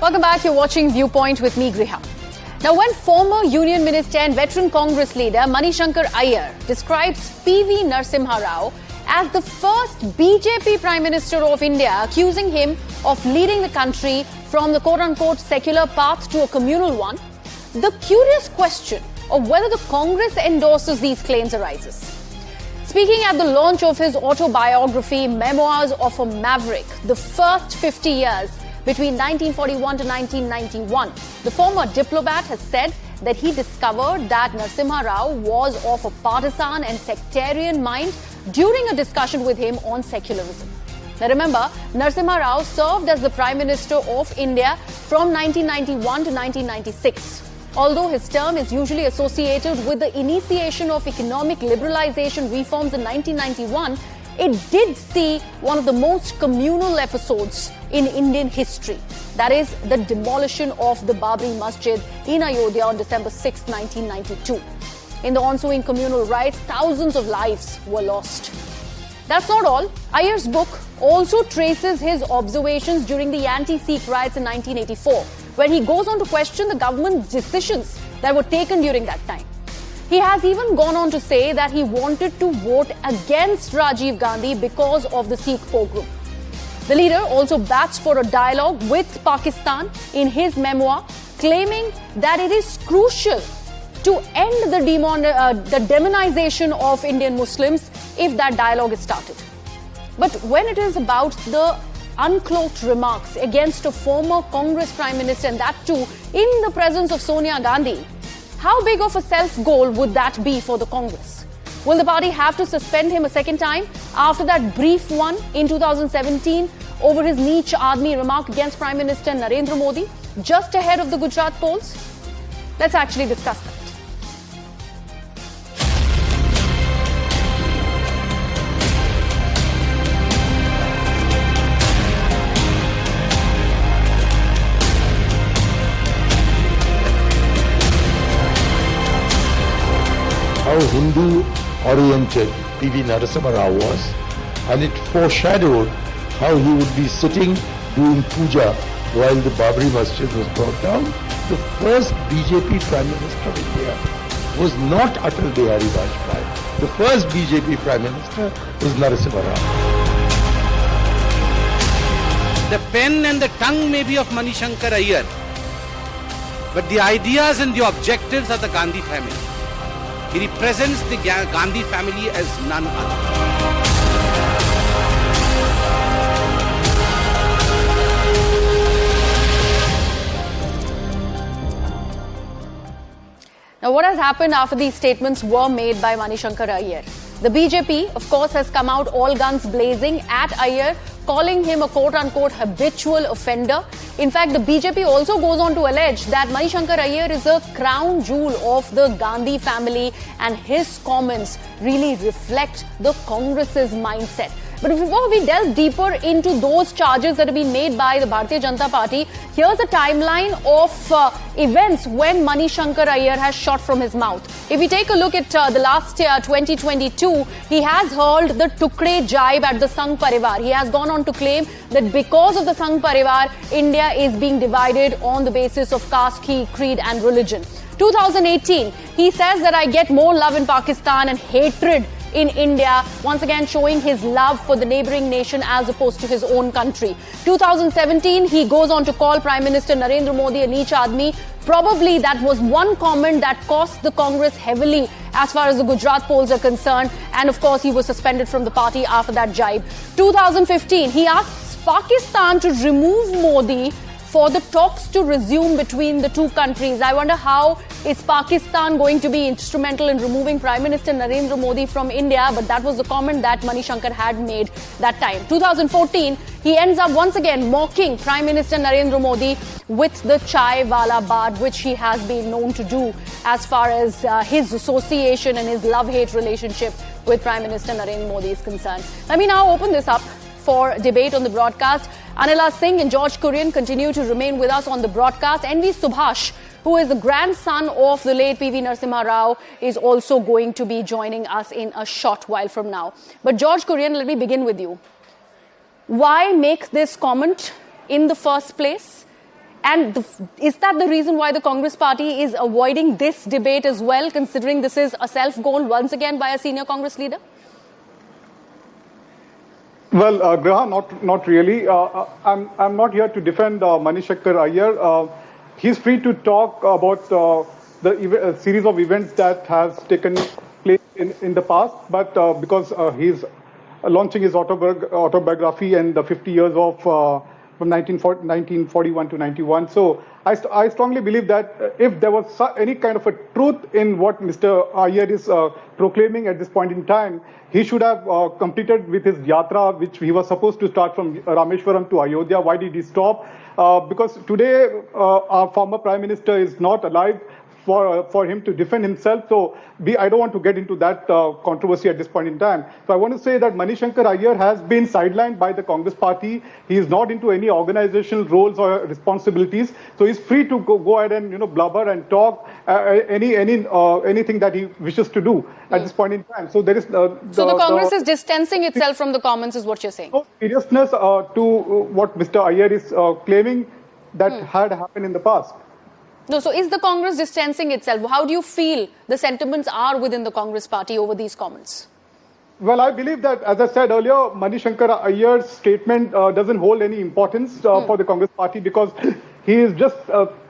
Welcome back. You're watching Viewpoint with me, Griha. Now, when former Union Minister and veteran Congress leader Shankar Aiyar describes PV Narasimha Rao as the first BJP Prime Minister of India, accusing him of leading the country from the quote-unquote secular path to a communal one, the curious question of whether the Congress endorses these claims arises. Speaking at the launch of his autobiography, Memoirs of a Maverick, the first 50 years between 1941 to 1991, the former diplomat has said that he discovered that Narasimha Rao was of a partisan and sectarian mind during a discussion with him on secularism. Now remember, Narasimha Rao served as the Prime Minister of India from 1991 to 1996. Although his term is usually associated with the initiation of economic liberalization reforms in 1991, it did see one of the most communal episodes in Indian history. That is the demolition of the Babri Masjid in Ayodhya on December 6, 1992. In the ensuing communal riots, thousands of lives were lost. That's not all. Aiyar's book also traces his observations during the anti-Sikh riots in 1984, where he goes on to question the government's decisions that were taken during that time. He has even gone on to say that he wanted to vote against Rajiv Gandhi because of the Sikh pogrom. The leader also bats for a dialogue with Pakistan in his memoir, claiming that it is crucial to end the demonization of Indian Muslims if that dialogue is started. But when it is about the uncloaked remarks against a former Congress Prime Minister, and that too in the presence of Sonia Gandhi, how big of a self-goal would that be for the Congress? Will the party have to suspend him a second time after that brief one in 2017 over his Neech Aadmi remark against Prime Minister Narendra Modi just ahead of the Gujarat polls? Let's actually discuss that. How Hindu-oriented PV Narasimha Rao was, and it foreshadowed how he would be sitting doing puja while the Babri Masjid was brought down. The first BJP Prime Minister of India was not Atal Bihari Vajpayee. The first BJP Prime Minister was Narasimha Rao. The pen and the tongue may be of Shankar Aiyar, but the ideas and the objectives are the Gandhi family. He represents the Gandhi family as none other. Now, what has happened after these statements were made by Shankar Aiyar? The BJP, of course, has come out all guns blazing at Aiyar, calling him a quote-unquote habitual offender. In fact, the BJP also goes on to allege that Shankar Aiyar is a crown jewel of the Gandhi family, and his comments really reflect the Congress's mindset. But before we delve deeper into those charges that have been made by the Bharatiya Janata Party, here's a timeline of events when Shankar Aiyar has shot from his mouth. If we take a look at the last year, 2022, he has hurled the Tukde jibe at the Sangh Parivar. He has gone on to claim that because of the Sangh Parivar, India is being divided on the basis of caste, creed and religion. 2018, he says that I get more love in Pakistan and hatred in India, once again showing his love for the neighbouring nation as opposed to his own country. 2017, he goes on to call Prime Minister Narendra Modi a Neech Aadmi. Probably that was one comment that cost the Congress heavily as far as the Gujarat polls are concerned. And of course, he was suspended from the party after that jibe. 2015, he asks Pakistan to remove Modi for the talks to resume between the two countries. I wonder how is Pakistan going to be instrumental in removing Prime Minister Narendra Modi from India, but that was the comment that Shankar had made that time. 2014, he ends up once again mocking Prime Minister Narendra Modi with the Chai Wala Baat, which he has been known to do as far as his association and his love-hate relationship with Prime Minister Narendra Modi is concerned. Let me now open this up for debate on the broadcast. Anila Singh and George Kurian continue to remain with us on the broadcast. NV Subhash, who is the grandson of the late PV Narasimha Rao, is also going to be joining us in a short while from now. But George Kurian, let me begin with you. Why make this comment in the first place? And is that the reason why the Congress party is avoiding this debate as well, considering this is a self-goal once again by a senior Congress leader? Well, Graha, not really. I'm not here to defend Shankar Aiyar. He's free to talk about the series of events that has taken place in the past, but because he's launching his autobiography and the 50 years of from 1941 to 91. So I strongly believe that if there was any kind of a truth in what Mr. Aiyar is proclaiming at this point in time, he should have completed with his yatra, which he was supposed to start from Rameshwaram to Ayodhya. Why did he stop? Because today our former Prime Minister is not alive for him to defend himself. So I don't want to get into that controversy at this point in time. So I want to say that Shankar Aiyar has been sidelined by the Congress party. He is not into any organizational roles or responsibilities. So he's free to go ahead and blubber and talk anything that he wishes to do at this point in time. So there is so the Congress is distancing itself from the Commons, is what you're saying? No seriousness to what Mr. Aiyar is claiming that had happened in the past. No, so is the Congress distancing itself? How do you feel the sentiments are within the Congress party over these comments? Well, I believe that, as I said earlier, Shankar Aiyar's statement doesn't hold any importance for the Congress party, because he is just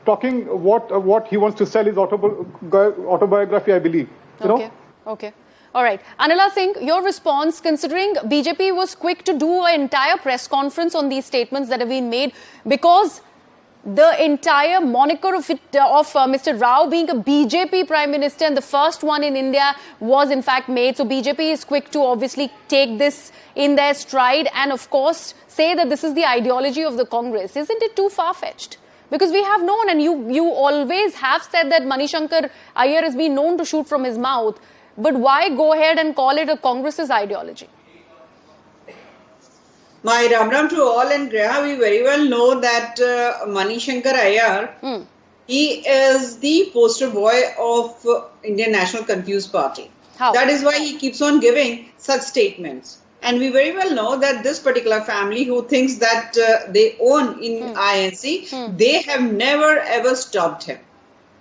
talking what he wants to sell his autobiography, I believe. Okay. All right. Anila Singh, your response, considering BJP was quick to do an entire press conference on these statements that have been made, because the entire moniker of Mr. Rao being a BJP Prime Minister and the first one in India was in fact made. So BJP is quick to obviously take this in their stride and of course say that this is the ideology of the Congress. Isn't it too far-fetched? Because we have known, and you always have said that Shankar Aiyar has been known to shoot from his mouth. But why go ahead and call it a Congress's ideology? My Ram Ram to all, and Graha, we very well know that Shankar Aiyar, he is the poster boy of Indian National Confused Party. How? That is why he keeps on giving such statements. And we very well know that this particular family who thinks that they own in INC, they have never ever stopped him.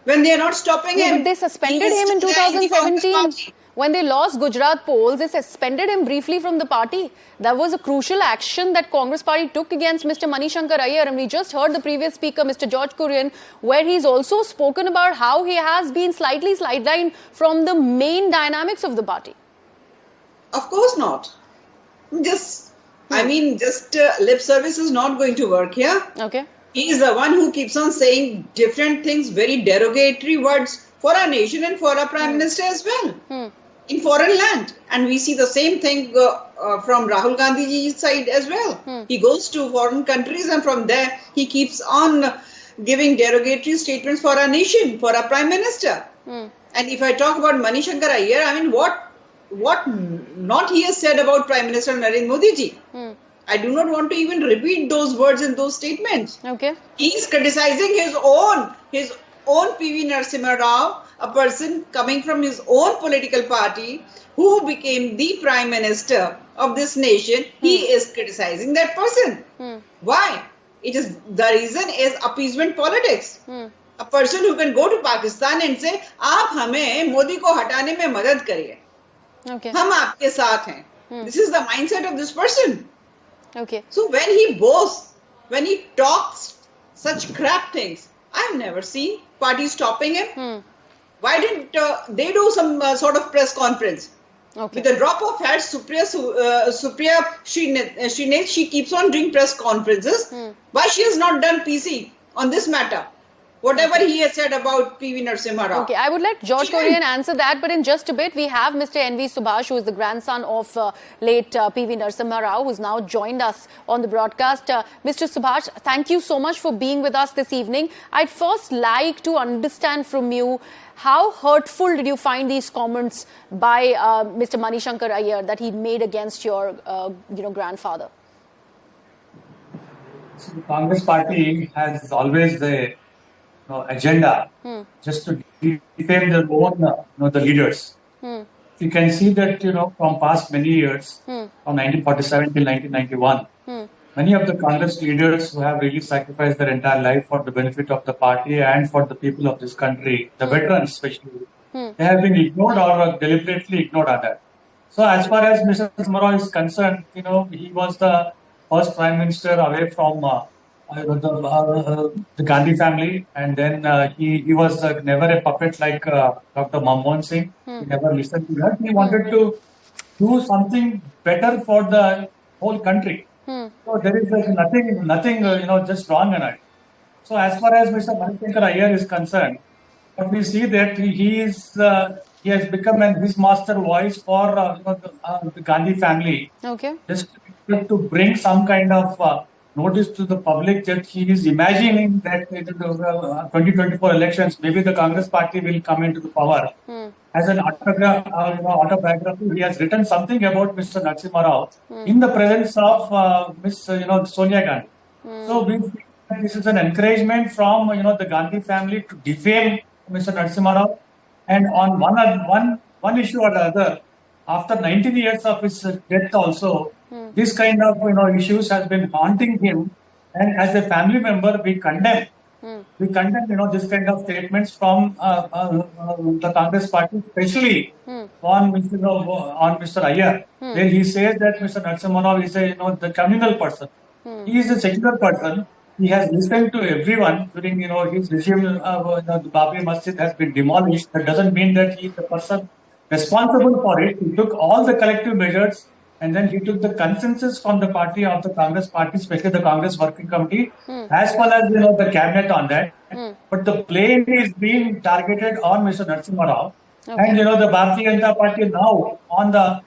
When they are not stopping him, but they suspended him in 2017. When they lost Gujarat polls, they suspended him briefly from the party. That was a crucial action that Congress party took against Mr. Shankar Aiyar. And we just heard the previous speaker, Mr. George Kurian, where he's also spoken about how he has been slightly sidelined from the main dynamics of the party. Of course not. Just lip service is not going to work here. Okay. He is the one who keeps on saying different things, very derogatory words for our nation and for our Prime Minister as well. In foreign land. And we see the same thing from Rahul Gandhi's side as well. He goes to foreign countries and from there he keeps on giving derogatory statements for our nation, for our Prime Minister. And if I talk about Shankar Aiyar, I mean, what not he has said about Prime Minister Narendra Modi ji. I do not want to even repeat those words in those statements. Okay. He is criticizing his own PV Narasimha Rao, a person coming from his own political party who became the Prime Minister of this nation. He is criticizing that person. Why? The reason is appeasement politics. A person who can go to Pakistan and say, "Aap hame Modi ko hatane mein madad kariye. Hum aapke saath hain." This is the mindset of this person. Okay. So when he boasts, when he talks such crap things, I have never seen party stopping him. Why didn't they do some sort of press conference? Okay. With a drop of hat, Supriya Srinath, she keeps on doing press conferences. Why she has not done PC on this matter? Whatever he has said about PV Narasimha Rao. Okay, I would let George Kurian answer that, but in just a bit, we have Mr. N.V. Subhash, who is the grandson of late PV Narasimha Rao, who's now joined us on the broadcast. Mr. Subhash, thank you so much for being with us this evening. I'd first like to understand from you, how hurtful did you find these comments by Mr. Shankar Aiyar that he made against your grandfather? So the Congress party has always the agenda just to defame their own the leaders. You can see that from past many years, from 1947 till 1991, many of the Congress leaders who have really sacrificed their entire life for the benefit of the party and for the people of this country, the veterans especially, they have been ignored or deliberately ignored on that. So as far as Mr. Narasimha Rao is concerned, he was the first Prime Minister away from the Gandhi family, and then he was never a puppet like Dr. Manmohan Singh. He never listened to that. He wanted to do something better for the whole country. So there is nothing just wrong in it. So as far as Mr. Shankar Aiyar is concerned, but we see that he has become his master voice for the Gandhi family. Okay. Just to bring some kind of notice to the public that he is imagining that in the 2024 elections, maybe the Congress party will come into the power. As an autobiography, he has written something about Mr. Narasimha Rao in the presence of Miss Sonia Gandhi. So we think that this is an encouragement from the Gandhi family to defame Mr. Narasimha Rao, and on one issue or the other, after 19 years of his death also, this kind of issues has been haunting him, and as a family member, we condemn this kind of statements from the Congress party, especially on Mr. Aiyar, where he says that Mr. Narasimha Rao is the communal person. He is a secular person. He has listened to everyone during his regime. The Babri Masjid has been demolished. That doesn't mean that he is the person responsible for it. He took all the collective measures, and then he took the consensus from the party of the Congress party, especially the Congress Working Committee, as well as the cabinet on that. But the blame is being targeted on Mr. Narasimha Rao, and the Bharatiya Janata Party now on the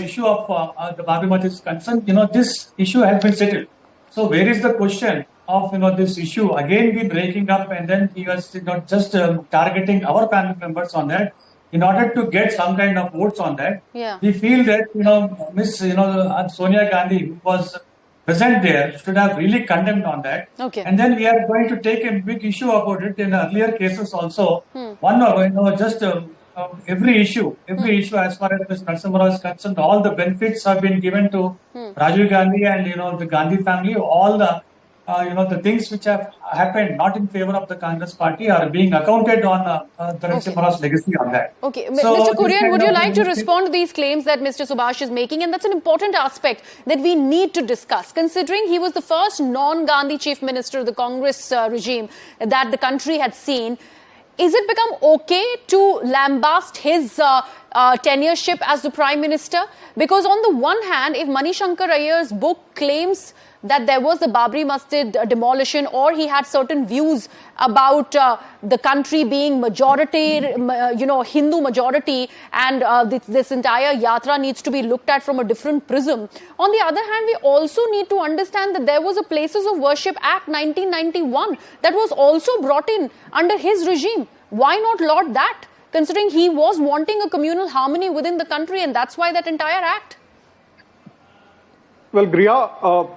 issue of the Babri Masjid is concerned. This issue has been settled. So where is the question of this issue again be breaking up, and then he was just targeting our family members on that in order to get some kind of votes on that. Yeah. We feel that Miss Sonia Gandhi, who was present there, should have really condemned on that. Okay. And then we are going to take a big issue about it in earlier cases also. Every issue as far as Mr. Narasimha Rao is concerned, all the benefits have been given to Rajiv Gandhi and the Gandhi family. All the the things which have happened not in favor of the Congress party are being accounted on the Narasimha Rao's legacy on that. Okay, So Mr. Kurian, would you like to respond to these claims that Mr. Subhash is making? And that's an important aspect that we need to discuss, considering he was the first non-Gandhi chief minister of the Congress regime that the country had seen. Is it become okay to lambast his tenureship as the Prime Minister? Because on the one hand, if Mani Shankar Aiyar's book claims that there was the Babri Masjid demolition, or he had certain views about the country being majority, Hindu majority, and this entire yatra needs to be looked at from a different prism. On the other hand, we also need to understand that there was a Places of Worship Act 1991 that was also brought in under his regime. Why not laud that, considering he was wanting a communal harmony within the country, and that's why that entire act? Well, Griha,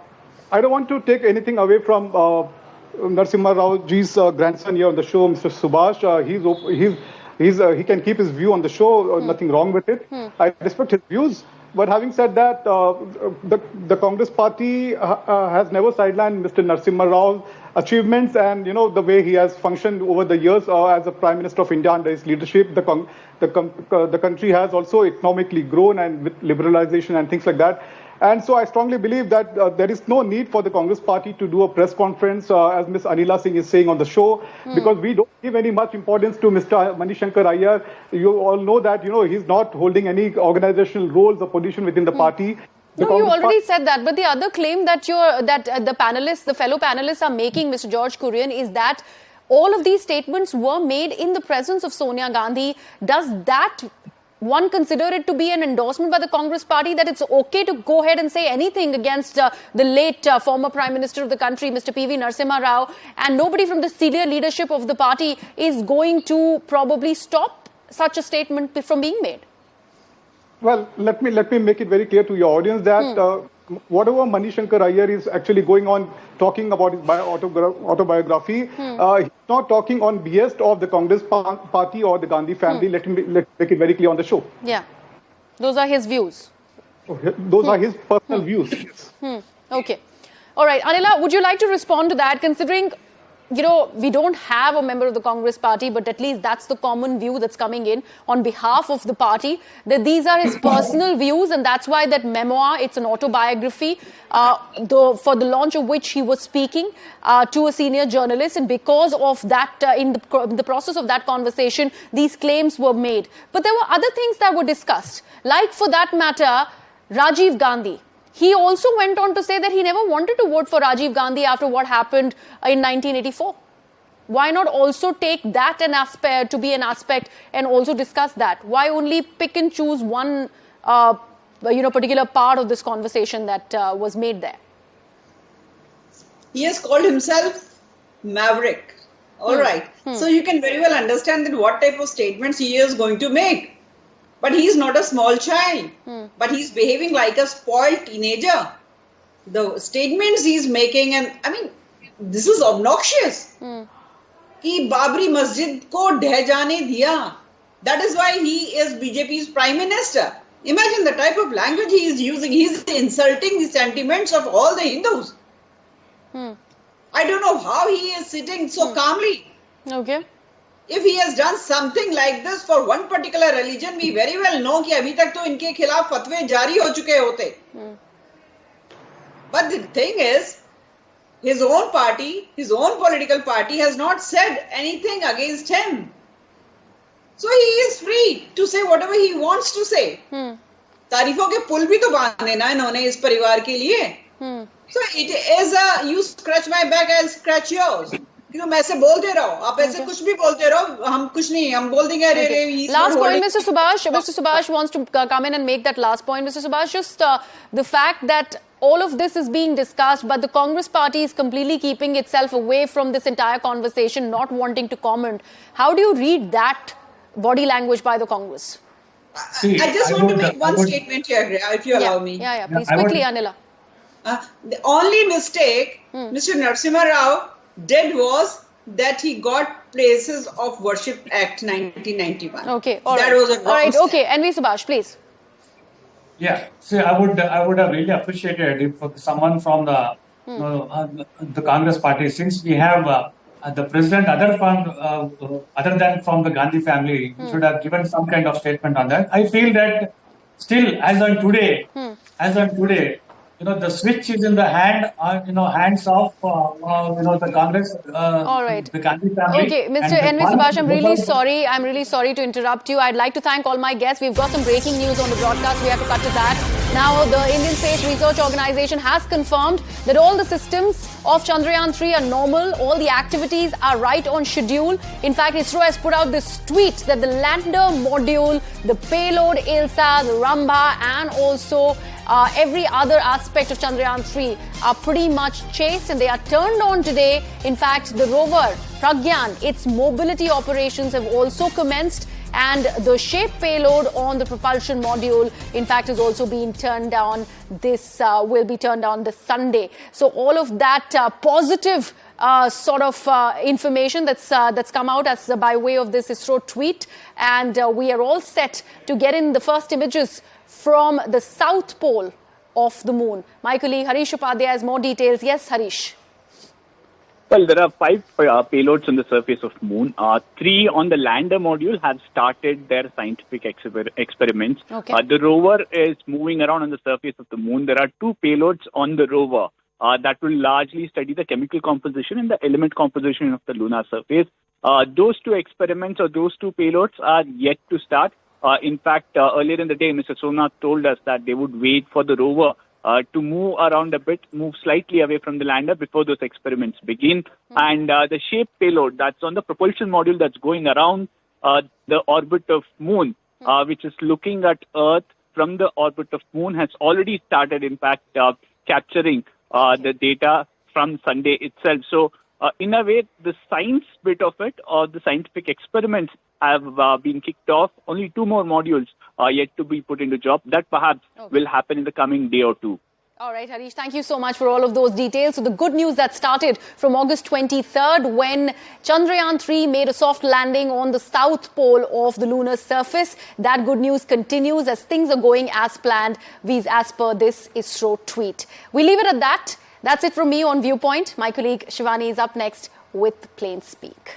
I don't want to take anything away from Narasimha Rao ji's grandson here on the show, Mr. Subhash. He can keep his view on the show. Nothing wrong with it. I respect his views. But having said that, the Congress party has never sidelined Mr. Narasimha Rao's achievements and the way he has functioned over the years as a Prime Minister of India under his leadership. The country has also economically grown, and with liberalization and things like that. And so I strongly believe that there is no need for the Congress party to do a press conference, as Ms. Anila Singh is saying on the show, because we don't give any much importance to Mr. Mani Shankar Aiyar. You all know that, he's not holding any organizational roles or position within the party. No, you already said that. But the other claim that the fellow panelists are making, Mr. George Kurian, is that all of these statements were made in the presence of Sonia Gandhi. Does that one consider it to be an endorsement by the Congress party that it's okay to go ahead and say anything against the late former Prime Minister of the country, Mr. PV Narasimha Rao, and nobody from the senior leadership of the party is going to probably stop such a statement from being made? Well, let me make it very clear to your audience that whatever Mani Shankar Aiyar is actually going on talking about his autobiography, he's not talking on behest of the Congress party or the Gandhi family. Let me make it very clear on the show. Yeah, those are his views. Those are his personal views. Okay. All right, Anila, would you like to respond to that, considering, you know, we don't have a member of the Congress party, but at least that's the common view that's coming in on behalf of the party, that these are his personal views, and that's why that memoir, it's an autobiography, for the launch of which he was speaking to a senior journalist, and because of that, in the process of that conversation, these claims were made. But there were other things that were discussed, like, for that matter, Rajiv Gandhi. He also went on to say that he never wanted to vote for Rajiv Gandhi after what happened in 1984. Why not also take that to be an aspect and also discuss that? Why only pick and choose one, particular part of this conversation that was made there? He has called himself Maverick. All right. So you can very well understand that what type of statements he is going to make. But he is not a small child. But he's behaving like a spoiled teenager. The statements he's making, and I mean, this is obnoxious. Ki Babri Masjid ko dah jane diya. That is why he is BJP's Prime Minister. Imagine the type of language he is using. He's insulting the sentiments of all the Hindus. I don't know how he is sitting so calmly. Okay. If he has done something like this for one particular religion, we very well know कि अभी तक तो इनके खिलाफ फतवे जारी हो चुके होते. But the thing is, his own party, his own political party has not said anything against him. So he is free to say whatever he wants to say. तारीफों के पुल भी तो बांधे ना इन्होंने इस परिवार के लिए. So it is a you scratch my back, I'll scratch yours. क्यों मैं ऐसे बोलते रहो, आप ऐसे कुछ भी बोलते रहो, हम कुछ नहीं, हम बोल देंगे अरे. Last point, Mr. Subhash. Mr. Subhash wants to come in and make that last point. Mr. Subhash, just the fact that all of this is being discussed, but the Congress party is completely keeping itself away from this entire conversation, not wanting to comment. How do you read that body language by the Congress? See, I just want to make one statement here, if you allow me. Yeah, please, quickly, Anila. The only mistake Mr. Narasimha Rao did was that he got Places of Worship Act 1991. Okay, all that right. was a wrong step. Okay, and V. Subhash, please. Yeah, see, I would have really appreciated if someone from the Congress party, since we have the president other than from the Gandhi family, should have given some kind of statement on that. I feel that still, as on today, the switch is in the hands of the Congress. All right. The Gandhi family. Okay, Mr. N.V. Subhash, I'm really sorry to interrupt you. I'd like to thank all my guests. We've got some breaking news on the broadcast. We have to cut to that. Now, the Indian Space Research Organization has confirmed that all the systems of Chandrayaan 3 are normal. All the activities are right on schedule. In fact, ISRO has put out this tweet that the lander module, the payload ILSA, the Rambha, and also every other aspect of Chandrayaan 3 are pretty much chased, and they are turned on today. In fact, the rover Pragyan, its mobility operations have also commenced, and the shape payload on the propulsion module, in fact, is also being turned on. This will be turned on this Sunday. So all of that positive information that's come out as by way of this ISRO tweet, and we are all set to get in the first images from the south pole of the moon. My colleague Harish Upadhyay has more details. Yes, Harish. Well, there are 5 payloads on the surface of the moon. 3 on the lander module have started their scientific experiments. Okay. The rover is moving around on the surface of the moon. There are 2 payloads on the rover that will largely study the chemical composition and the element composition of the lunar surface. Those 2 experiments or those 2 payloads are yet to start. In fact, earlier in the day, Mr. Somnath told us that they would wait for the rover to move around a bit, move slightly away from the lander before those experiments begin. And the shape payload that's on the propulsion module that's going around the orbit of moon, which is looking at Earth from the orbit of moon, has already started, in fact, capturing the data from Sunday itself. So, in a way, the science bit of it, or the scientific experiments, have been kicked off. Only 2 more modules are yet to be put into job. That perhaps will happen in the coming day or 2. All right, Harish, thank you so much for all of those details. So the good news that started from August 23rd when Chandrayaan 3 made a soft landing on the south pole of the lunar surface. That good news continues as things are going as planned, as per this ISRO tweet. We leave it at that. That's it from me on Viewpoint. My colleague Shivani is up next with Plain Speak.